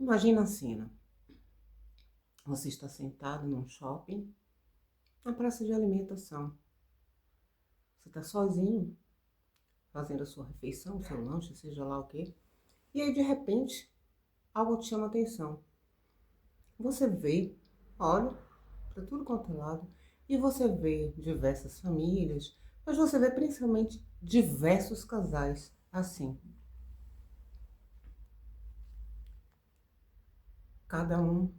Imagina a cena. Você está sentado num shopping, na praça de alimentação. Você está sozinho, fazendo a sua refeição, seu lanche, seja lá o quê. E aí, de repente, algo te chama a atenção. Você vê, olha para tudo quanto é lado, e você vê diversas famílias, mas você vê principalmente diversos casais assim. Cada um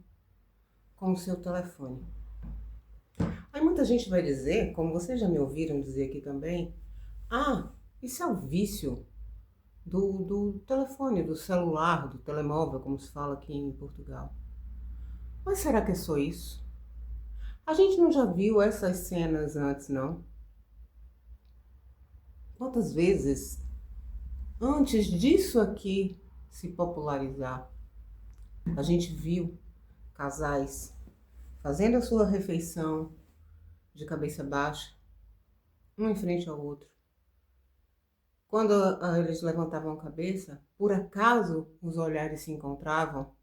com o seu telefone. Aí muita gente vai dizer, como vocês já me ouviram dizer aqui também, ah, isso é o vício do telefone, do celular, do telemóvel, como se fala aqui em Portugal. Mas será que é só isso? A gente não já viu essas cenas antes, não? Quantas vezes, antes disso aqui se popularizar, a gente viu casais fazendo a sua refeição de cabeça baixa, um em frente ao outro. Quando eles levantavam a cabeça, por acaso os olhares se encontravam,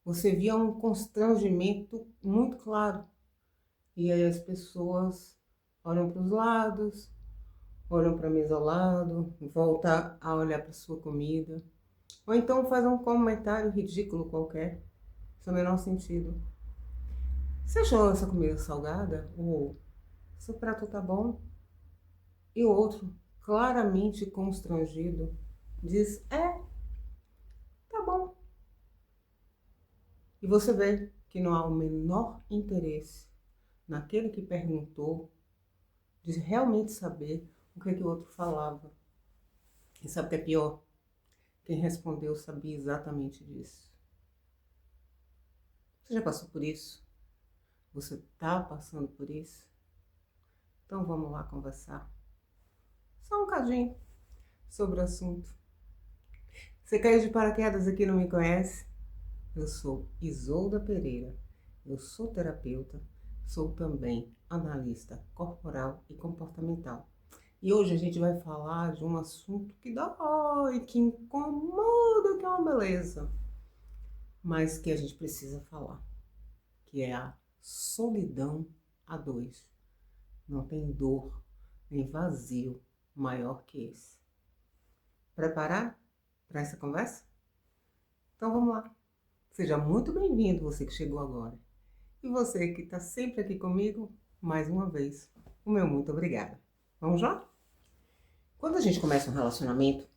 você via um constrangimento muito claro. E aí as pessoas olham para os lados, olham para a mesa ao lado, voltam a olhar para sua comida. Ou então faz um comentário ridículo qualquer, sem o menor sentido. Você achou essa comida salgada? Ou seu prato tá bom? E o outro, claramente constrangido, diz, tá bom. E você vê que não há o menor interesse naquele que perguntou de realmente saber o que, que o outro falava. E sabe o que é pior? Quem respondeu sabia exatamente disso. Você já passou por isso? Você está passando por isso? Então vamos lá conversar. Só um cadinho sobre o assunto. Você caiu de paraquedas aqui e não me conhece? Eu sou Isolda Pereira. Eu sou terapeuta, sou também analista corporal e comportamental. E hoje a gente vai falar de um assunto que dói, que incomoda, que é uma beleza, mas que a gente precisa falar, que é a solidão a dois. Não tem dor nem vazio maior que esse. Preparado para essa conversa? Então vamos lá. Seja muito bem-vindo, você que chegou agora. E você que está sempre aqui comigo, mais uma vez, o meu muito obrigada. Vamos lá? Quando a gente começa um relacionamento,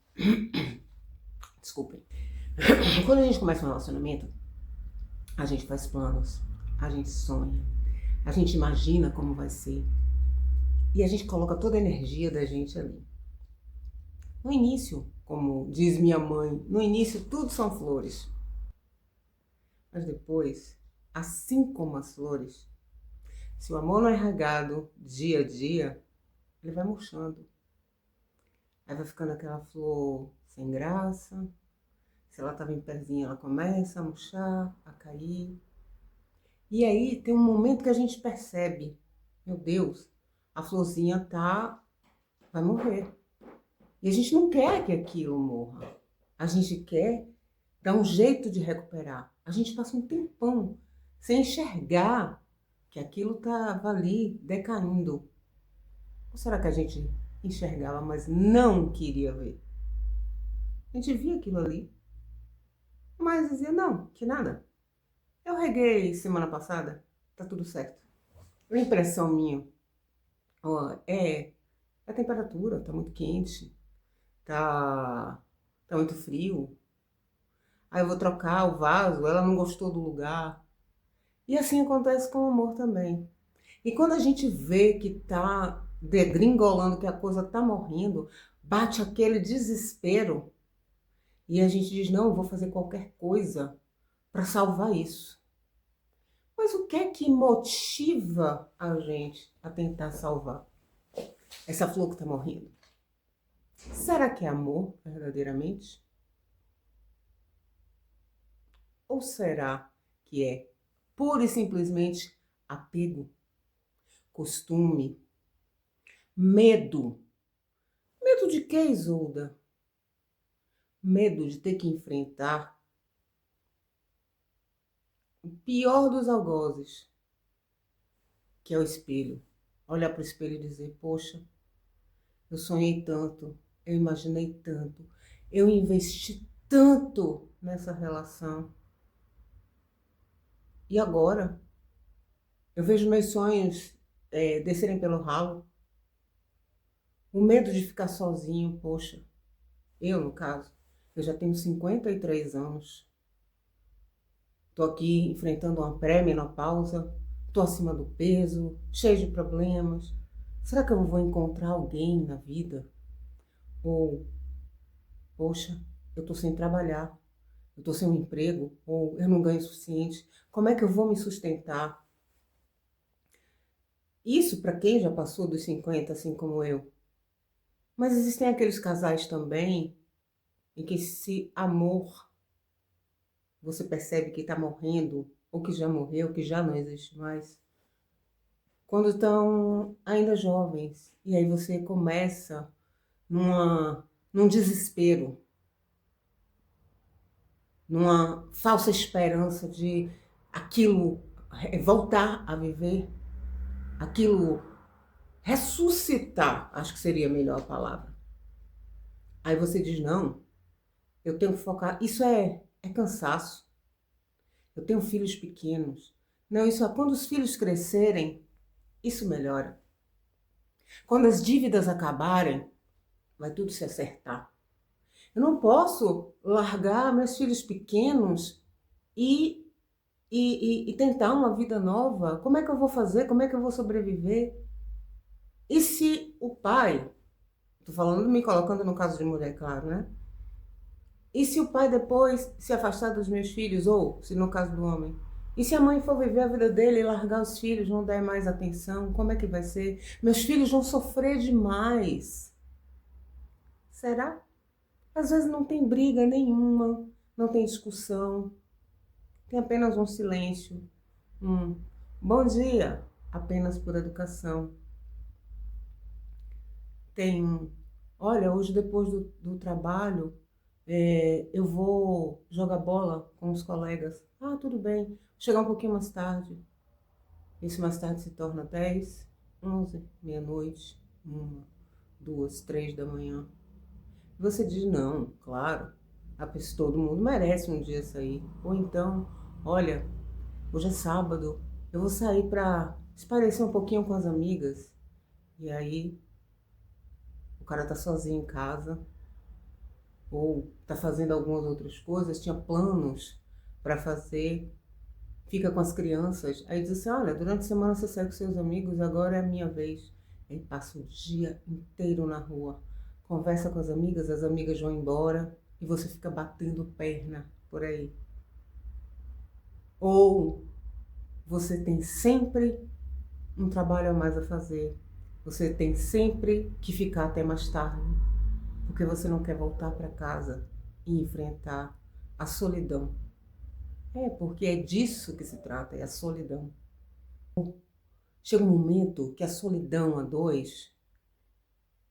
desculpem, quando a gente começa um relacionamento, a gente faz planos, a gente sonha, a gente imagina como vai ser e a gente coloca toda a energia da gente ali. No início, como diz minha mãe, no início tudo são flores. Mas depois, assim como as flores, se o amor não é regado dia a dia, ele vai murchando. Aí vai ficando aquela flor sem graça. Se ela estava em pezinho, ela começa a murchar, a cair. E aí tem um momento que a gente percebe, meu Deus, a florzinha vai morrer. E a gente não quer que aquilo morra. A gente quer dar um jeito de recuperar. A gente passa um tempão sem enxergar que aquilo estava ali decaindo. Ou será que a gente enxergava, mas não queria ver? A gente via aquilo ali, mas dizia, não, que nada. Eu reguei semana passada, tá tudo certo. A impressão minha, ó, é a temperatura, tá muito quente, tá muito frio. Aí eu vou trocar o vaso, ela não gostou do lugar. E assim acontece com o amor também. E quando a gente vê que tá degringolando, que a coisa tá morrendo, bate aquele desespero e a gente diz, não, eu vou fazer qualquer coisa para salvar isso. Mas o que é que motiva a gente a tentar salvar essa flor que tá morrendo? Será que é amor, verdadeiramente? Ou será que é pura e simplesmente apego, costume, medo? Medo de quê, Isolda? Medo de ter que enfrentar o pior dos algozes, que é o espelho. Olhar para o espelho e dizer, poxa, eu sonhei tanto, eu imaginei tanto, eu investi tanto nessa relação. E agora? Eu vejo meus sonhos descerem pelo ralo. O medo de ficar sozinho, poxa. Eu, no caso, eu já tenho 53 anos. Estou aqui enfrentando uma pré-menopausa, estou acima do peso, cheio de problemas. Será que eu vou encontrar alguém na vida? Ou, poxa, eu estou sem trabalhar, eu estou sem um emprego, ou eu não ganho o suficiente. Como é que eu vou me sustentar? Isso para quem já passou dos 50, assim como eu. Mas existem aqueles casais também em que esse amor você percebe que está morrendo, ou que já morreu, que já não existe mais, quando estão ainda jovens. E aí você começa num desespero, numa falsa esperança de aquilo voltar a viver, aquilo ressuscitar, acho que seria a melhor palavra. Aí você diz, não, eu tenho que focar, isso é cansaço. Eu tenho filhos pequenos. Não, isso é quando os filhos crescerem, isso melhora. Quando as dívidas acabarem, vai tudo se acertar. Eu não posso largar meus filhos pequenos e, e tentar uma vida nova. Como é que eu vou fazer? Como é que eu vou sobreviver? E se o pai, estou falando me colocando no caso de mulher, claro, né? E se o pai depois se afastar dos meus filhos, ou se no caso do homem? E se a mãe for viver a vida dele e largar os filhos, não der mais atenção, como é que vai ser? Meus filhos vão sofrer demais. Será? Às vezes não tem briga nenhuma, não tem discussão, tem apenas um silêncio. Bom dia, apenas por educação. Tem olha, hoje depois do trabalho, eu vou jogar bola com os colegas. Ah, tudo bem, vou chegar um pouquinho mais tarde. Isso mais tarde se torna 10, 11, meia-noite, 1, 2, 3 da manhã. Você diz, não, claro, todo mundo merece um dia sair. Ou então, olha, hoje é sábado, eu vou sair para espairecer um pouquinho com as amigas. E aí, o cara tá sozinho em casa, ou tá fazendo algumas outras coisas, tinha planos para fazer, fica com as crianças. Aí diz assim, olha, durante a semana você sai com seus amigos, agora é a minha vez. Aí passa o dia inteiro na rua, conversa com as amigas vão embora e você fica batendo perna por aí. Ou você tem sempre um trabalho a mais a fazer, você tem sempre que ficar até mais tarde, porque você não quer voltar para casa e enfrentar a solidão. Porque é disso que se trata, é a solidão. Chega um momento que a solidão a dois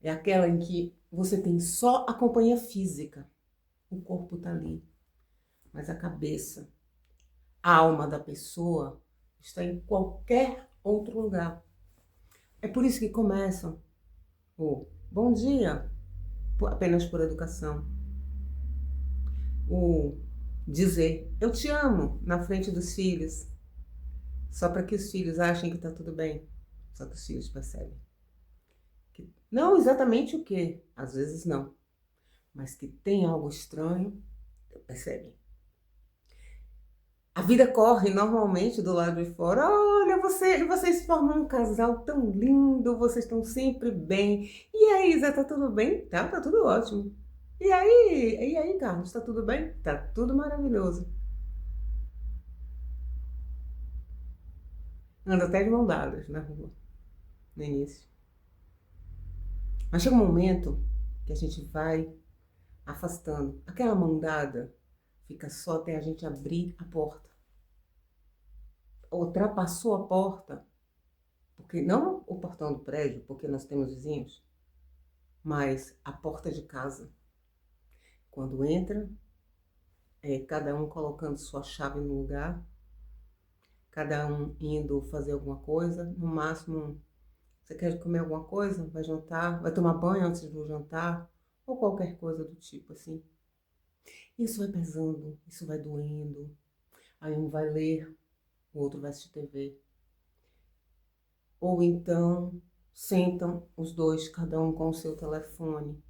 é aquela em que você tem só a companhia física. O corpo está ali, mas a cabeça, a alma da pessoa está em qualquer outro lugar. É por isso que começam o bom dia, apenas por educação. O dizer eu te amo na frente dos filhos, só para que os filhos achem que está tudo bem. Só que os filhos percebem que não exatamente o que, às vezes não, mas que tem algo estranho, percebem. A vida corre normalmente do lado de fora. Olha, vocês formam um casal tão lindo, vocês estão sempre bem. E aí, Zé, tá tudo bem? Tá tudo ótimo. E aí, Carlos, tá tudo bem? Tá tudo maravilhoso. Anda até de mão dadas na rua, no início. Mas chega um momento que a gente vai afastando. Aquela mão dada fica só até a gente abrir a porta. Ultrapassou a porta, porque não o portão do prédio, porque nós temos vizinhos, mas a porta de casa. Quando entra, cada um colocando sua chave no lugar, cada um indo fazer alguma coisa, no máximo, você quer comer alguma coisa, vai jantar, vai tomar banho antes do jantar, ou qualquer coisa do tipo assim. Isso vai pesando, isso vai doendo, aí um vai ler, o outro vai assistir TV. Ou então, sentam os dois, cada um com o seu telefone.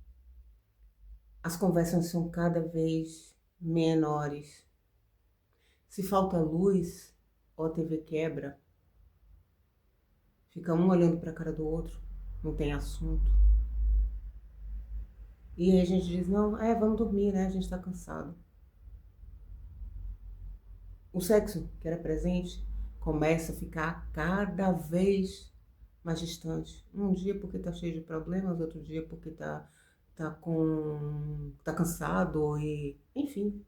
As conversas são cada vez menores. Se falta luz, ou a TV quebra, fica um olhando para a cara do outro, não tem assunto. E aí a gente diz, não, vamos dormir, né? A gente tá cansado. O sexo, que era presente, começa a ficar cada vez mais distante. Um dia porque tá cheio de problemas, outro dia porque tá cansado e, enfim.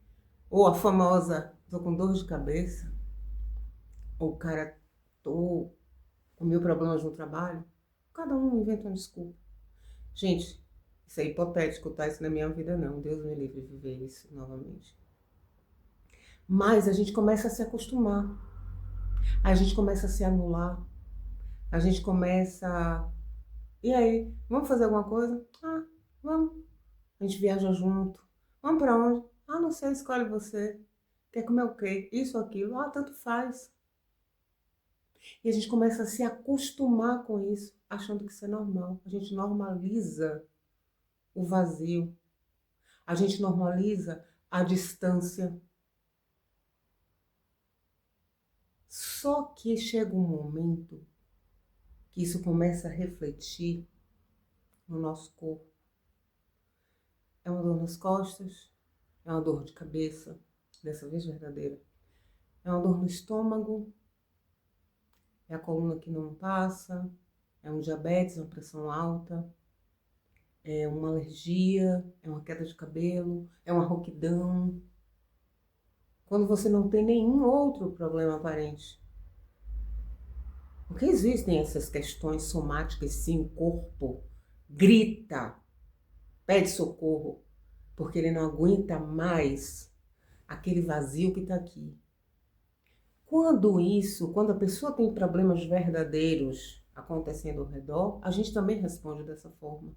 Ou a famosa, tô com dor de cabeça, ou o cara, tô com mil problemas no trabalho. Cada um inventa uma desculpa. Gente, isso é hipotético, tá? Isso não é minha vida, não. Deus me livre de viver isso novamente. Mas a gente começa a se acostumar. A gente começa a se anular. A gente começa... E aí, vamos fazer alguma coisa? Ah, vamos. A gente viaja junto. Vamos pra onde? Ah, não sei, escolhe você. Quer comer o quê? Isso ou aquilo? Ah, tanto faz. E a gente começa a se acostumar com isso, achando que isso é normal. A gente normaliza o vazio. A gente normaliza a distância. Só que chega um momento que isso começa a refletir no nosso corpo. É uma dor nas costas, é uma dor de cabeça, dessa vez verdadeira. É uma dor no estômago, é a coluna que não passa, é um diabetes, uma pressão alta, é uma alergia, é uma queda de cabelo, é uma rouquidão. Quando você não tem nenhum outro problema aparente. Porque existem essas questões somáticas, sim, o corpo grita, pede socorro, porque ele não aguenta mais aquele vazio que está aqui. Quando a pessoa tem problemas verdadeiros acontecendo ao redor, a gente também responde dessa forma.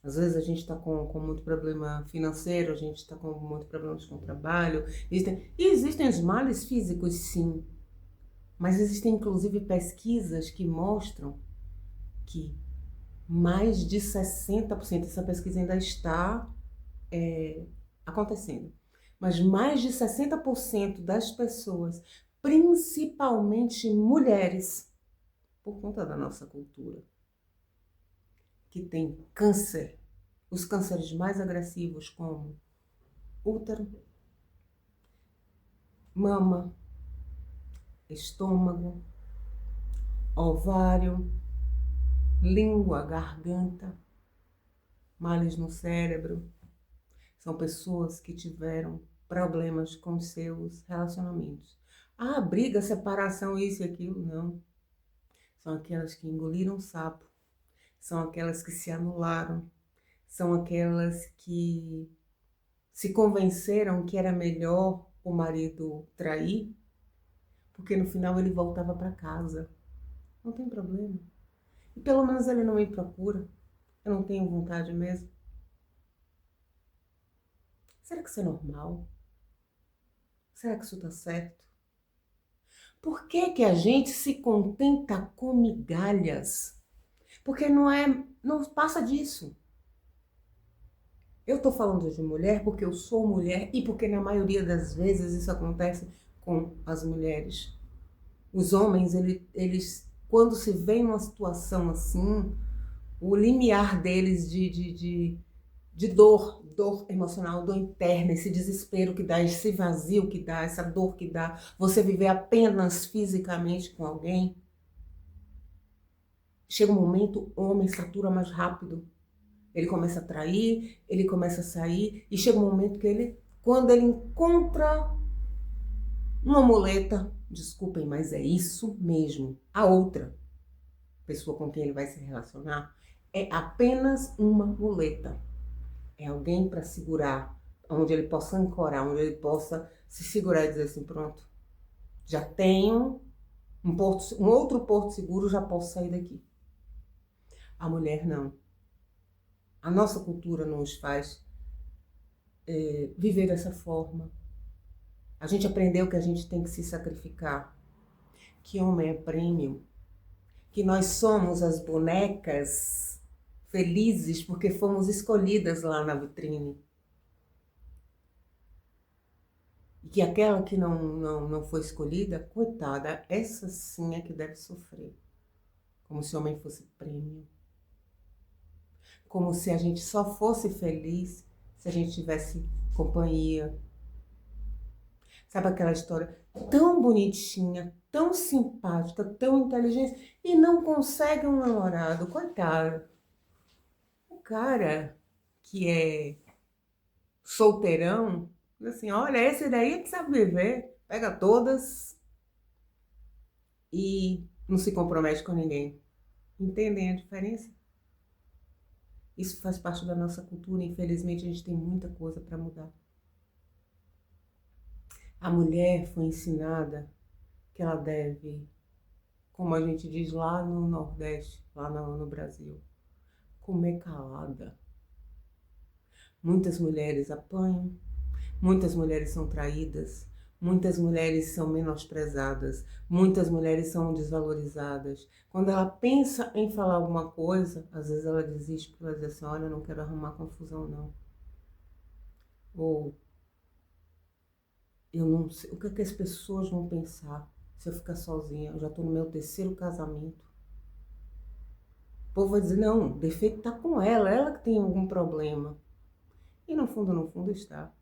Às vezes a gente está com muito problema financeiro, a gente está com muitos problemas com o trabalho. Existem os males físicos, sim. Mas existem inclusive pesquisas que mostram que mais de 60%, essa pesquisa ainda está acontecendo, mas mais de 60% das pessoas, principalmente mulheres, por conta da nossa cultura, que tem câncer, os cânceres mais agressivos como útero, mama, estômago, ovário, língua, garganta, males no cérebro. São pessoas que tiveram problemas com seus relacionamentos. Ah, briga, separação, isso e aquilo, não. São aquelas que engoliram sapo. São aquelas que se anularam. São aquelas que se convenceram que era melhor o marido trair, porque no final ele voltava para casa. Não tem problema. E pelo menos ele não me procura. Eu não tenho vontade mesmo. Será que isso é normal? Será que isso tá certo? Por que que a gente se contenta com migalhas? Porque não passa disso. Eu tô falando de mulher porque eu sou mulher e porque na maioria das vezes isso acontece com as mulheres. Os homens, eles quando se vê numa situação assim, o limiar deles de dor emocional, dor interna, esse desespero que dá, esse vazio que dá, essa dor que dá, você viver apenas fisicamente com alguém, chega um momento, o homem satura mais rápido. Ele começa a trair, ele começa a sair, e chega um momento que quando ele encontra uma muleta, desculpem, mas é isso mesmo, a outra pessoa com quem ele vai se relacionar, é apenas uma muleta. É alguém para segurar, onde ele possa ancorar, onde ele possa se segurar e dizer assim, pronto, Já tenho um outro porto seguro, já posso sair daqui. A mulher não. A nossa cultura não nos faz viver dessa forma. A gente aprendeu que a gente tem que se sacrificar, que homem é prêmio, que nós somos as bonecas felizes porque fomos escolhidas lá na vitrine. E que aquela que não foi escolhida, coitada, essa sim é que deve sofrer. Como se o homem fosse prêmio. Como se a gente só fosse feliz se a gente tivesse companhia. Sabe aquela história tão bonitinha, tão simpática, tão inteligente e não consegue um namorado? Coitado. O cara que é solteirão, diz assim, olha, esse daí é que sabe viver, pega todas e não se compromete com ninguém. Entendem a diferença? Isso faz parte da nossa cultura, infelizmente a gente tem muita coisa para mudar. A mulher foi ensinada que ela deve, como a gente diz lá no Nordeste, lá no Brasil, comer calada. Muitas mulheres apanham, muitas mulheres são traídas, muitas mulheres são menosprezadas, muitas mulheres são desvalorizadas. Quando ela pensa em falar alguma coisa, às vezes ela desiste porque ela diz assim, olha, eu não quero arrumar confusão não. Ou, eu não sei, o que é que as pessoas vão pensar se eu ficar sozinha? Eu já estou no meu 3º casamento. O povo vai dizer, não, o defeito está com ela que tem algum problema. E no fundo está.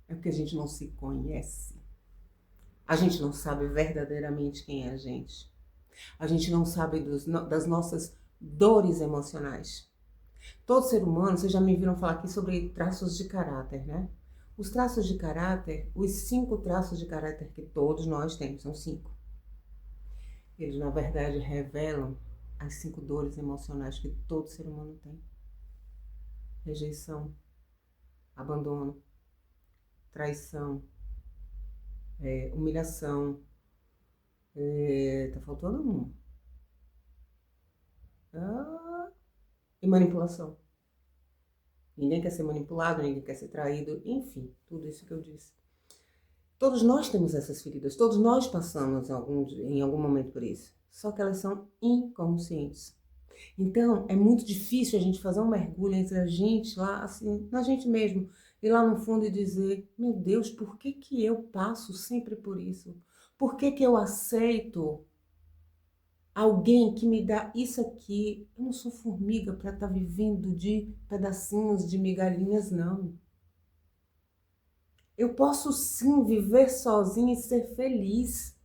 É porque a gente não se conhece. A gente não sabe verdadeiramente quem é a gente. A gente não sabe das nossas dores emocionais. Todo ser humano, vocês já me viram falar aqui sobre traços de caráter, né? Os traços de caráter, os 5 traços de caráter que todos nós temos, são 5. Eles, na verdade, revelam as 5 dores emocionais que todo ser humano tem. Rejeição, abandono, traição, humilhação, tá faltando um. E manipulação. Ninguém quer ser manipulado, ninguém quer ser traído, enfim, tudo isso que eu disse. Todos nós temos essas feridas, todos nós passamos em algum momento por isso, só que elas são inconscientes. Então, é muito difícil a gente fazer um mergulho entre a gente lá, assim, na gente mesmo, ir lá no fundo e dizer, meu Deus, por que que eu passo sempre por isso? Por que que eu aceito alguém que me dá isso aqui? Eu não sou formiga para estar vivendo de pedacinhos de migalhinhas, não. Eu posso sim viver sozinha e ser feliz.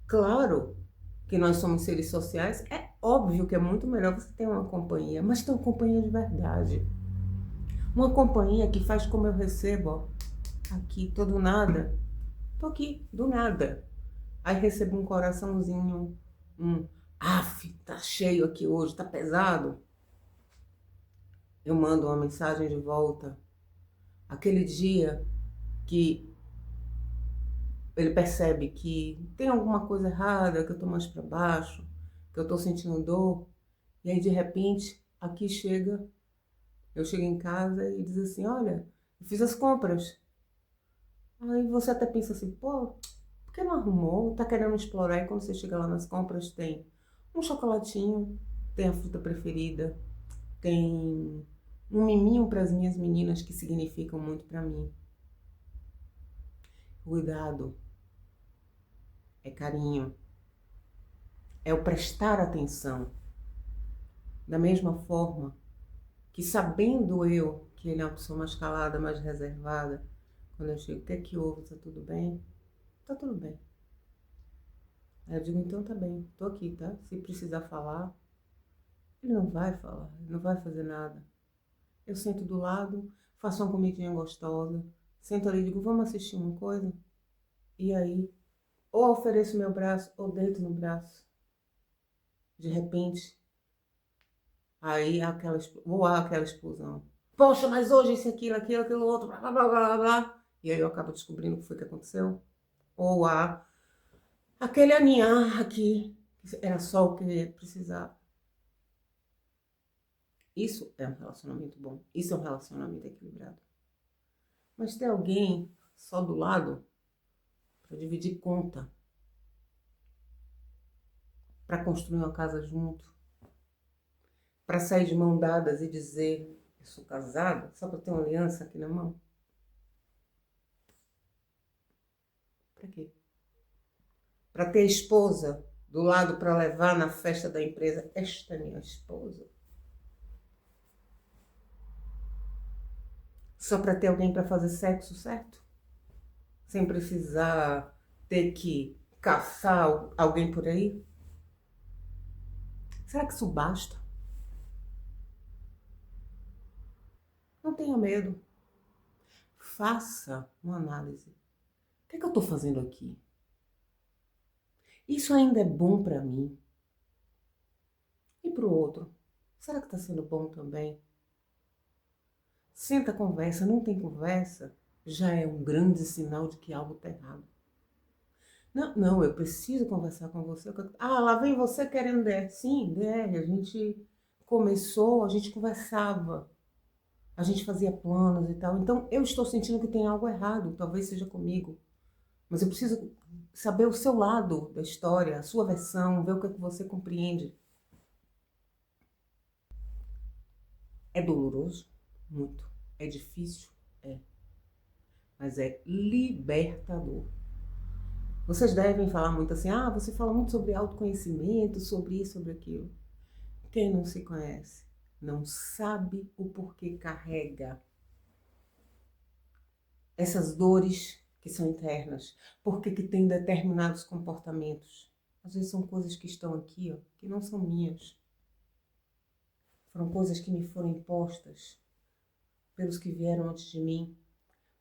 Claro que nós somos seres sociais, é óbvio que é muito melhor você ter uma companhia, mas ter uma companhia de verdade. Uma companhia que faz como eu recebo, ó, aqui, tô do nada. Tô aqui, do nada. Aí recebo um coraçãozinho, tá cheio aqui hoje, tá pesado. Eu mando uma mensagem de volta. Aquele dia que ele percebe que tem alguma coisa errada, que eu tô mais para baixo, que eu tô sentindo dor, e aí de repente aqui eu chego em casa e diz assim, olha, eu fiz as compras. Aí você até pensa assim, pô, por que não arrumou? Tá querendo explorar, e quando você chega lá nas compras tem um chocolatinho, tem a fruta preferida, tem um miminho para as minhas meninas que significam muito para mim. Cuidado, é carinho, é o prestar atenção. Da mesma forma que, sabendo eu que ele é uma pessoa mais calada, mais reservada, quando eu chego, o que é que houve? Tá tudo bem? Tá tudo bem. Aí eu digo, então tá bem, tô aqui, tá? Se precisar falar, ele não vai falar, ele não vai fazer nada. Eu sento do lado, faço uma comidinha gostosa, sento ali e digo, vamos assistir uma coisa? E aí, ou ofereço meu braço, ou deito no braço. De repente, aí há aquela explosão. Poxa, mas hoje isso, aquilo, aquilo outro, blá, blá, blá, blá, blá. E aí eu acabo descobrindo o que foi que aconteceu. Ou aquele aninhar aqui, que era só o que precisava. Isso é um relacionamento bom. Isso é um relacionamento equilibrado. Mas ter alguém só do lado para dividir conta, para construir uma casa junto, para sair de mão dadas e dizer eu sou casada, só para ter uma aliança aqui na mão. Para quê? Para ter a esposa do lado para levar na festa da empresa. Esta é minha esposa. Só para ter alguém para fazer sexo, certo? Sem precisar ter que caçar alguém por aí. Será que isso basta? Não tenha medo. Faça uma análise. O que é que eu estou fazendo aqui? Isso ainda é bom para mim? E para o outro? Será que está sendo bom também? Senta, conversa. Não tem conversa? Já é um grande sinal de que algo está errado. Não, eu preciso conversar com você. Ah, lá vem você querendo DR. Sim, DR. A gente começou, a gente conversava. A gente fazia planos e tal. Então, eu estou sentindo que tem algo errado. Talvez seja comigo. Mas eu preciso saber o seu lado da história, a sua versão, ver o que é que você compreende. É doloroso? Muito. É difícil? É. Mas é libertador. Vocês devem falar muito assim, você fala muito sobre autoconhecimento, sobre isso, sobre aquilo. Quem não se conhece não sabe o porquê carrega essas dores que são internas, porque que tem determinados comportamentos. Às vezes são coisas que estão aqui, que não são minhas. Foram coisas que me foram impostas pelos que vieram antes de mim,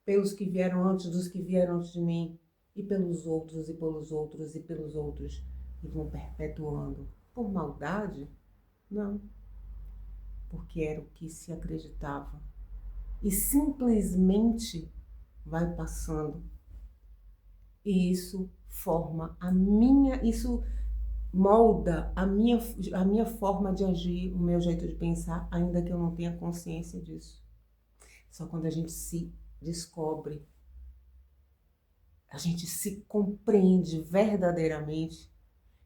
pelos que vieram antes dos que vieram antes de mim, e pelos outros, e pelos outros, e pelos outros, e vão perpetuando. Por maldade? Não. Porque era o que se acreditava. E simplesmente vai passando. E isso forma isso molda a minha forma de agir, o meu jeito de pensar, ainda que eu não tenha consciência disso. Só quando a gente se descobre, a gente se compreende verdadeiramente,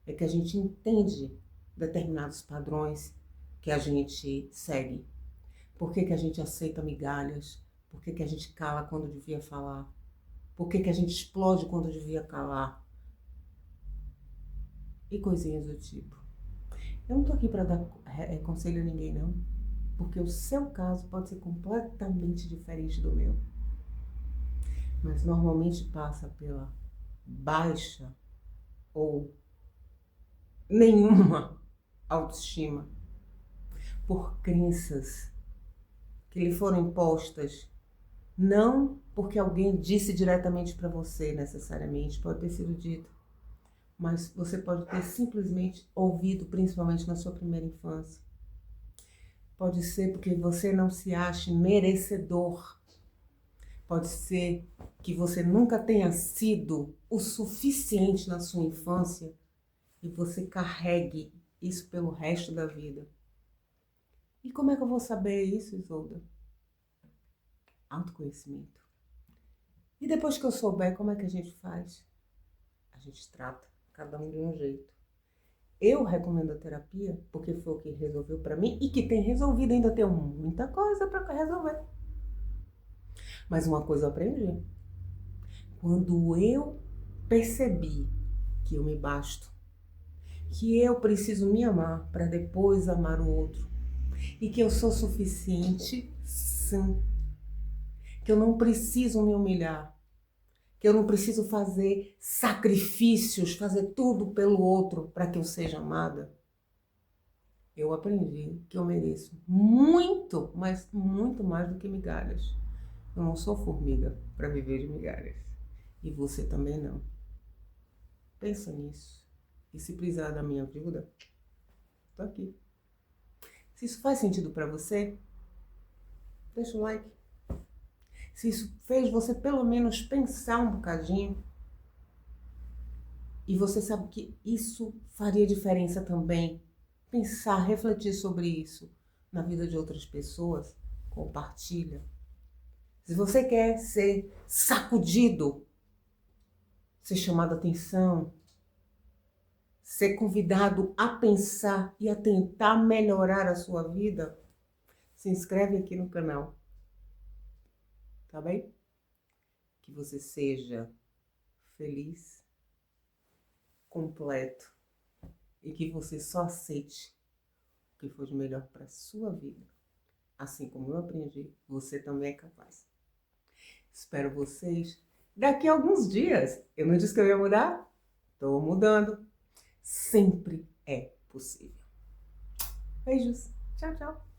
é que a gente entende determinados padrões que a gente segue. Por que a gente aceita migalhas? Por que a gente cala quando devia falar? Por que a gente explode quando devia calar? E coisinhas do tipo. Eu não tô aqui para dar conselho a ninguém, não. Porque o seu caso pode ser completamente diferente do meu. Mas normalmente passa pela baixa ou nenhuma autoestima. Por crenças que lhe foram impostas. Não porque alguém disse diretamente para você, necessariamente, pode ter sido dito, mas você pode ter simplesmente ouvido, principalmente na sua primeira infância. Pode ser porque você não se ache merecedor. Pode ser que você nunca tenha sido o suficiente na sua infância e você carregue isso pelo resto da vida. E como é que eu vou saber isso, Isolda? Autoconhecimento. E depois que eu souber, como é que a gente faz? A gente trata, cada um de um jeito. Eu recomendo a terapia porque foi o que resolveu para mim e que tem resolvido, ainda tenho muita coisa para resolver. Mas uma coisa eu aprendi. Quando eu percebi que eu me basto, que eu preciso me amar para depois amar o outro e que eu sou suficiente, sim. Que eu não preciso me humilhar, que eu não preciso fazer sacrifícios, fazer tudo pelo outro para que eu seja amada. Eu aprendi que eu mereço muito, mas muito mais do que migalhas. Eu não sou formiga para viver de migalhas. E você também não. Pensa nisso. E se precisar da minha ajuda, tô aqui. Se isso faz sentido para você, deixa o like. se isso fez você pelo menos pensar um bocadinho, e você sabe que isso faria diferença também, pensar, refletir sobre isso na vida de outras pessoas, compartilha. Se você quer ser sacudido, ser chamado a atenção, ser convidado a pensar e a tentar melhorar a sua vida, se inscreve aqui no canal, tá bem? Que você seja feliz, completo e que você só aceite o que for de melhor para a sua vida. Assim como eu aprendi, você também é capaz. Espero vocês daqui a alguns dias. Eu não disse que eu ia mudar? Estou mudando. Sempre é possível. Beijos. Tchau, tchau.